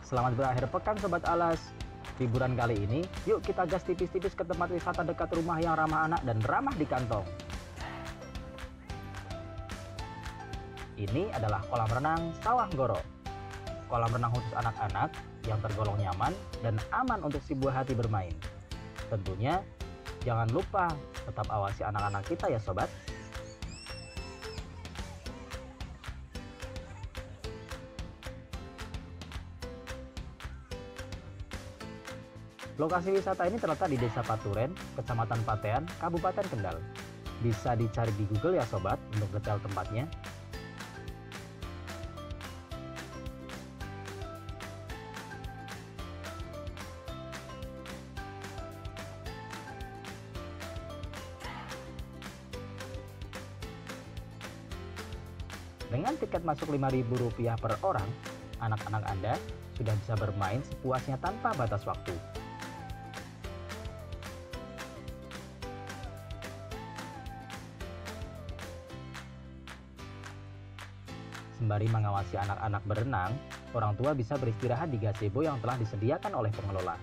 Selamat berakhir pekan Sobat Alas. Liburan kali ini, yuk kita gas tipis-tipis ke tempat wisata dekat rumah yang ramah anak dan ramah di kantong. Ini adalah kolam renang Sawah Goro. Kolam renang khusus anak-anak yang tergolong nyaman dan aman untuk si buah hati bermain. Tentunya, jangan lupa tetap awasi anak-anak kita ya Sobat. Lokasi wisata ini terletak di Desa Paturen, Kecamatan Patean, Kabupaten Kendal. Bisa dicari di Google ya Sobat untuk detail tempatnya. Dengan tiket masuk Rp5.000 per orang, anak-anak Anda sudah bisa bermain sepuasnya tanpa batas waktu. Sembari mengawasi anak-anak berenang, orang tua bisa beristirahat di gazebo yang telah disediakan oleh pengelola.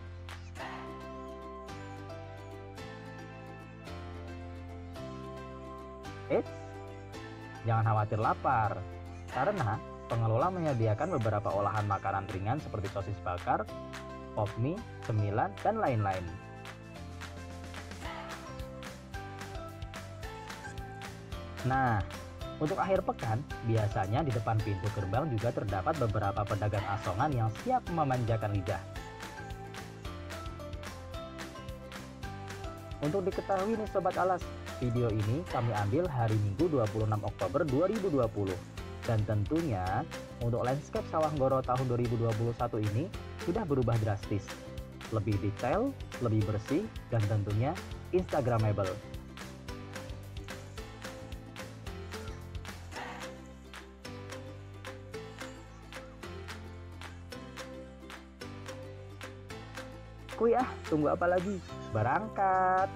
Eits, jangan khawatir lapar, karena pengelola menyediakan beberapa olahan makanan ringan seperti sosis bakar, pop mie, cemilan, dan lain-lain. Nah, untuk akhir pekan, biasanya di depan pintu gerbang juga terdapat beberapa pedagang asongan yang siap memanjakan lidah. Untuk diketahui nih Sobat Alas, video ini kami ambil hari Minggu 26 Oktober 2020. Dan tentunya, untuk landscape Sawah Goro tahun 2021 ini sudah berubah drastis. Lebih detail, lebih bersih, dan tentunya Instagramable. Kuy tunggu apa lagi? Berangkat!